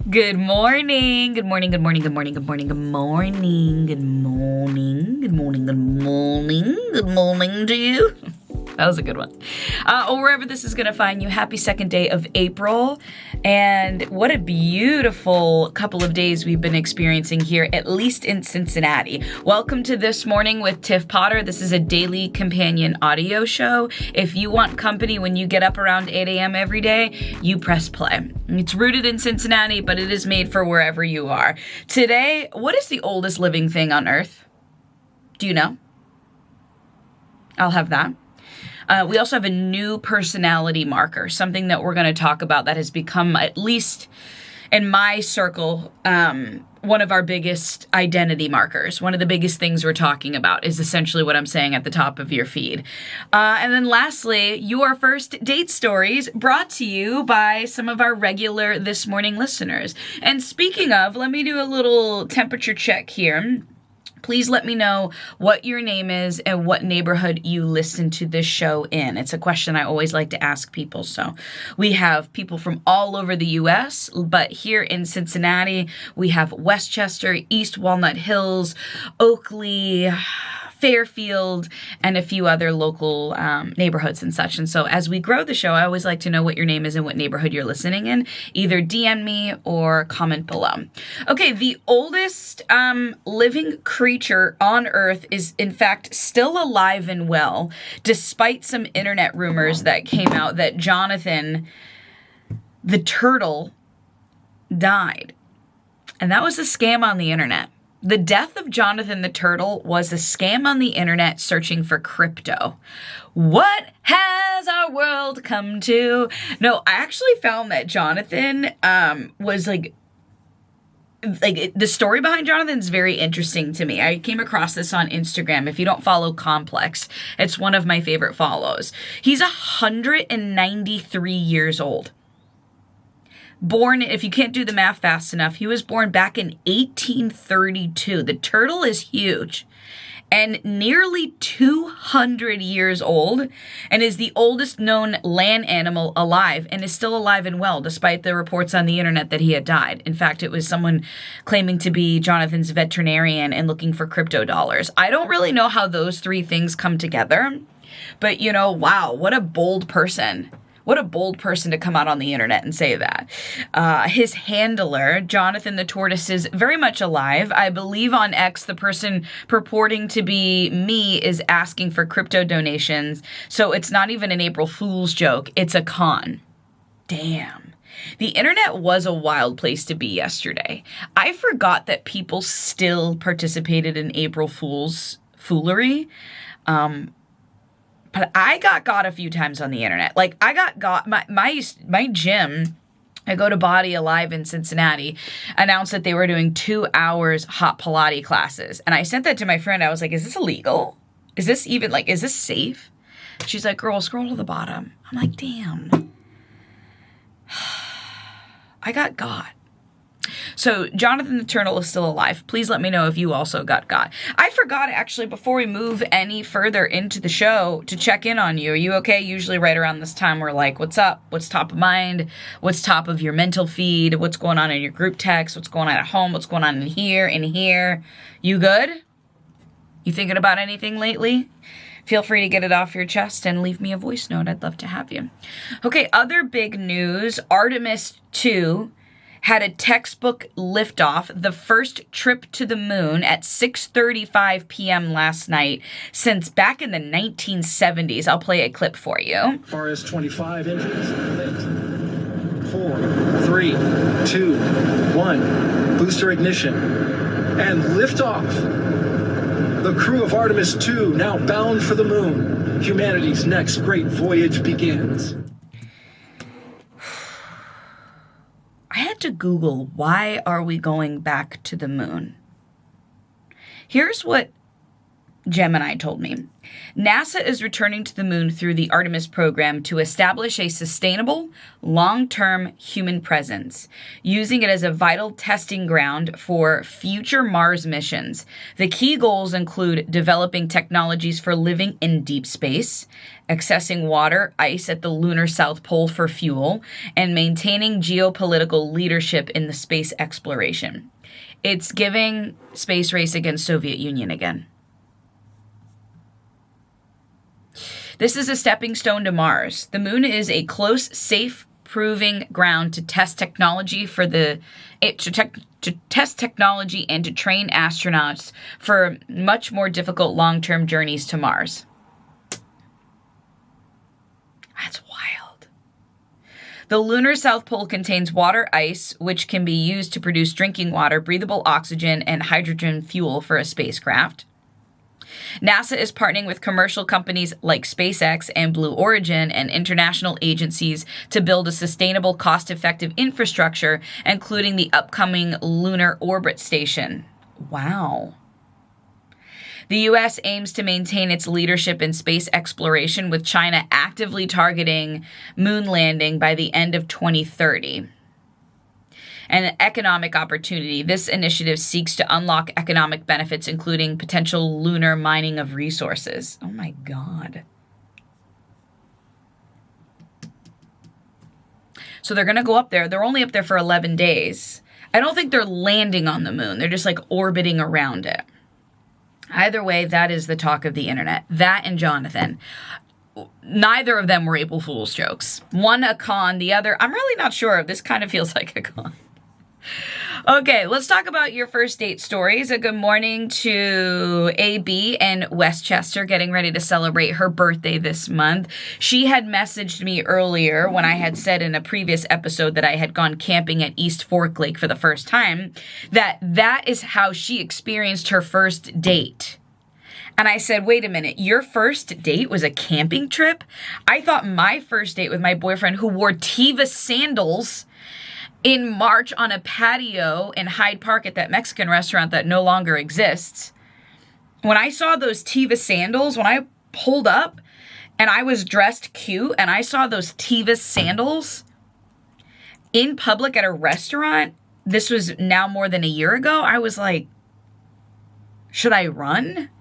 Good morning. Good morning. Good morning. Good morning. Good morning. Good morning. Good morning. Good morning. Good morning. Good morning to you. That was a good one. Or wherever this is going to find you, happy second day of April. And what a beautiful couple of days we've been experiencing here, at least in Cincinnati. Welcome to This Morning with Tiff Potter. This is a daily companion audio show. If you want company when you get up around 8 a.m. every day, you press play. It's rooted in Cincinnati, but it is made for wherever you are. Today, what is the oldest living thing on Earth? Do you know? I'll have that. We also have a new personality marker, something that we're going to talk about that has become, at least in my circle, one of our biggest identity markers. One of the biggest things we're talking about is essentially what I'm saying at the top of your feed. And then lastly, your first date stories brought to you by some of our regular This Morning listeners. And speaking of, let me do a little temperature check here. Please let me know what your name is and what neighborhood you listen to this show in. It's a question I always like to ask people. So we have people from all over the U.S., but here in Cincinnati, we have Westchester, East Walnut Hills, Oakley, Fairfield, and a few other local neighborhoods and such. And so as we grow the show, I always like to know what your name is and what neighborhood you're listening in. Either DM me or comment below. Okay, the oldest living creature on Earth is in fact still alive and well, despite some internet rumors that came out that Jonathan, the turtle, died. And that was a scam on the internet. The death of Jonathan the Turtle was a scam on the internet searching for crypto. What has our world come to? No, I actually found that Jonathan was like the story behind Jonathan's very interesting to me. I came across this on Instagram. If you don't follow Complex, it's one of my favorite follows. He's 193 years old. Born, if you can't do the math fast enough, he was born back in 1832. The turtle is huge and nearly 200 years old and is the oldest known land animal alive and is still alive and well, despite the reports on the internet that he had died. In fact, it was someone claiming to be Jonathan's veterinarian and looking for crypto dollars. I don't really know how those three things come together, but wow, what a bold person. What a bold person to come out on the internet and say that. His handler, Jonathan the Tortoise, is very much alive. I believe on X, the person purporting to be me is asking for crypto donations. So it's not even an April Fool's joke. It's a con. Damn. The internet was a wild place to be yesterday. I forgot that people still participated in April Fool's foolery. But I got a few times on the internet. Like I got my gym, I go to Body Alive in Cincinnati, announced that they were doing 2 hours hot Pilates classes. And I sent that to my friend. I was like, is this illegal? Is this even is this safe? She's like, girl, scroll to the bottom. I'm like, damn. I got got. So Jonathan the Turtle is still alive. Please let me know if you also got. I forgot actually before we move any further into the show to check in on you. Are you okay? Usually right around this time we're like, what's up? What's top of mind? What's top of your mental feed? What's going on in your group text? What's going on at home? What's going on in here? You good? You thinking about anything lately? Feel free to get it off your chest and leave me a voice note. I'd love to have you. Okay, other big news. Artemis 2 had a textbook liftoff, the first trip to the moon at 6:35 p.m. last night since back in the 1970s. I'll play a clip for you. Far as 25 inches. 4, 3, 2, 1. Booster ignition. And liftoff. The crew of Artemis 2 now bound for the moon. Humanity's next great voyage begins. I had to Google, why are we going back to the moon? Here's what Gemini told me. NASA is returning to the moon through the Artemis program to establish a sustainable, long-term human presence, using it as a vital testing ground for future Mars missions. The key goals include developing technologies for living in deep space, accessing water, ice at the lunar South Pole for fuel, and maintaining geopolitical leadership in the space exploration. It's giving space race against Soviet Union again. This is a stepping stone to Mars. The moon is a close, safe, proving ground to test technology to test technology and to train astronauts for much more difficult long-term journeys to Mars. That's wild. The lunar South Pole contains water ice, which can be used to produce drinking water, breathable oxygen, and hydrogen fuel for a spacecraft. NASA is partnering with commercial companies like SpaceX and Blue Origin and international agencies to build a sustainable, cost-effective infrastructure, including the upcoming Lunar Orbit Station. Wow. The U.S. aims to maintain its leadership in space exploration, with China actively targeting moon landing by the end of 2030. And economic opportunity. This initiative seeks to unlock economic benefits, including potential lunar mining of resources. Oh my God. So they're going to go up there. They're only up there for 11 days. I don't think they're landing on the moon. They're just like orbiting around it. Either way, that is the talk of the internet. That and Jonathan. Neither of them were April Fool's jokes. One a con, the other, I'm really not sure. This kind of feels like a con. Okay, let's talk about your first date stories. A good morning to AB in Westchester, getting ready to celebrate her birthday this month. She had messaged me earlier when I had said in a previous episode that I had gone camping at East Fork Lake for the first time, that is how she experienced her first date. And I said, wait a minute, your first date was a camping trip? I thought my first date with my boyfriend, who wore Teva sandals in March on a patio in Hyde Park at that Mexican restaurant that no longer exists. When I saw those Teva sandals, when I pulled up and I was dressed cute and I saw those Teva sandals in public at a restaurant, this was now more than a year ago, I was like, should I run?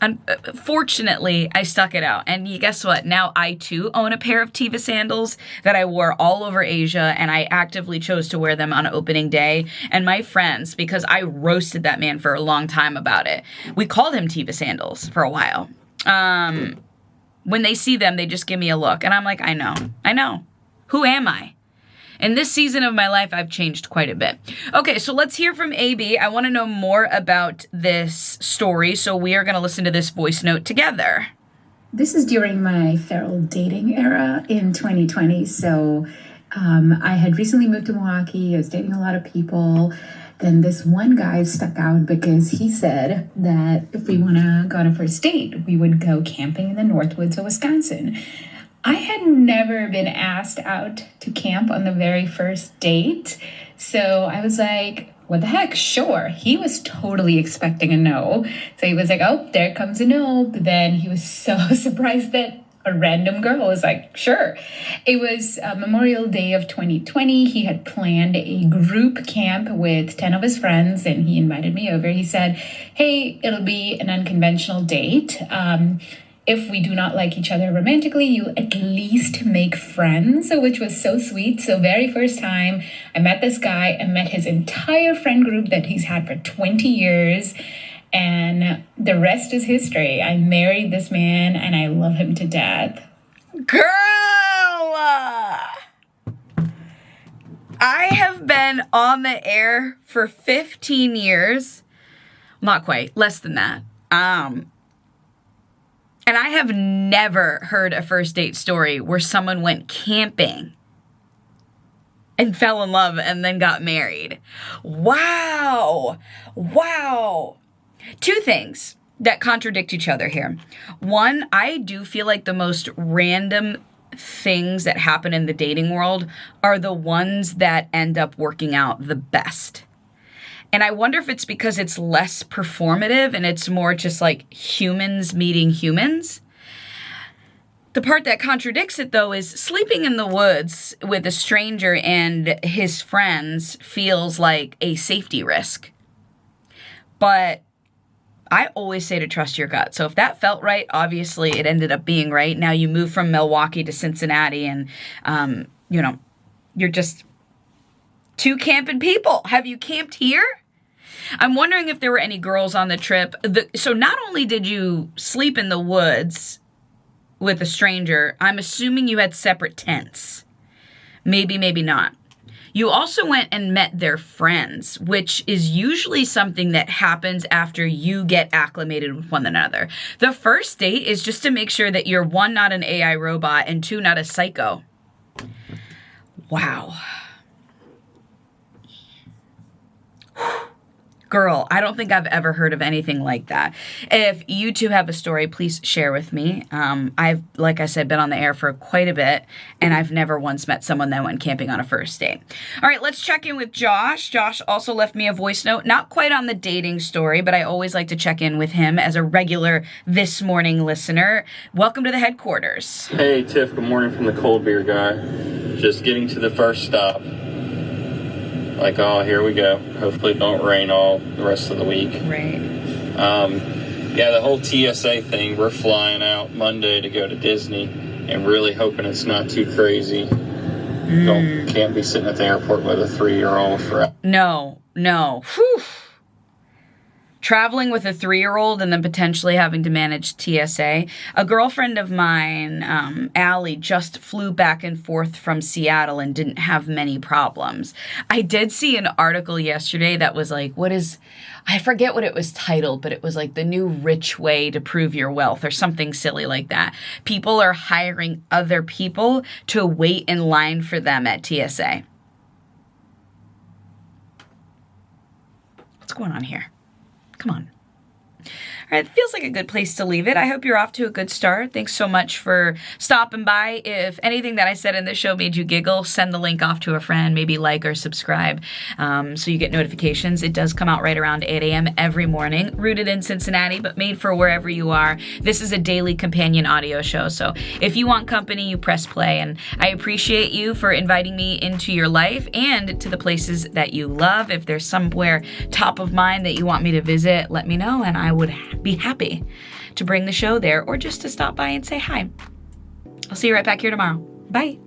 Unfortunately, I stuck it out. And guess what? Now I too own a pair of Teva sandals that I wore all over Asia, and I actively chose to wear them on opening day. And my friends, because I roasted that man for a long time about it, we called him Teva sandals for a while. When they see them, they just give me a look. And I'm like, I know. Who am I? In this season of my life, I've changed quite a bit. Okay, so let's hear from AB. I want to know more about this story, so we are going to listen to this voice note together. This is during my feral dating era in 2020. So I had recently moved to Milwaukee. I was dating a lot of people. Then this one guy stuck out because he said that if we want to go on a first date, we would go camping in the Northwoods of Wisconsin. I had never been asked out to camp on the very first date. So I was like, what the heck? Sure. He was totally expecting a no. So he was like, oh, there comes a no. But then he was so surprised that a random girl was like, sure. It was Memorial Day of 2020. He had planned a group camp with 10 of his friends, and he invited me over. He said, hey, it'll be an unconventional date. If we do not like each other romantically, you'll at least make friends, which was so sweet. So very first time I met this guy, I met his entire friend group that he's had for 20 years. And the rest is history. I married this man and I love him to death. Girl! I have been on the air for 15 years. Not quite, less than that. And I have never heard a first date story where someone went camping and fell in love and then got married. Wow. Two things that contradict each other here. One, I do feel like the most random things that happen in the dating world are the ones that end up working out the best. And I wonder if it's because it's less performative and it's more just like humans meeting humans. The part that contradicts it, though, is sleeping in the woods with a stranger and his friends feels like a safety risk. But I always say to trust your gut. So if that felt right, obviously it ended up being right. Now you move from Milwaukee to Cincinnati and, you're just two camping people. Have you camped here? I'm wondering if there were any girls on the trip. So not only did you sleep in the woods with a stranger, I'm assuming you had separate tents. Maybe, maybe not. You also went and met their friends, which is usually something that happens after you get acclimated with one another. The first date is just to make sure that you're, one, not an AI robot, and two, not a psycho. Wow. Girl, I don't think I've ever heard of anything like that. If you two have a story, please share with me. I've, like I said, been on the air for quite a bit, and I've never once met someone that went camping on a first date. All right, let's check in with Josh. Josh also left me a voice note, not quite on the dating story, but I always like to check in with him as a regular This Morning listener. Welcome to the headquarters. Hey, Tiff, good morning from the cold beer guy. Just getting to the first stop. Like, oh, here we go. Hopefully it don't rain all the rest of the week. Right. Yeah, the whole TSA thing, we're flying out Monday to go to Disney and really hoping it's not too crazy. Can't be sitting at the airport with a 3-year-old for... No. Whew. Traveling with a 3-year-old and then potentially having to manage TSA. A girlfriend of mine, Allie, just flew back and forth from Seattle and didn't have many problems. I did see an article yesterday that was like, I forget what it was titled, but it was like the new rich way to prove your wealth or something silly like that. People are hiring other people to wait in line for them at TSA. What's going on here? Come on. All right, it feels like a good place to leave it. I hope you're off to a good start. Thanks so much for stopping by. If anything that I said in this show made you giggle, send the link off to a friend, maybe like or subscribe so you get notifications. It does come out right around 8 a.m. every morning, rooted in Cincinnati, but made for wherever you are. This is a daily companion audio show, so if you want company, you press play, and I appreciate you for inviting me into your life and to the places that you love. If there's somewhere top of mind that you want me to visit, let me know, and I would be happy to bring the show there or just to stop by and say hi. I'll see you right back here tomorrow. Bye.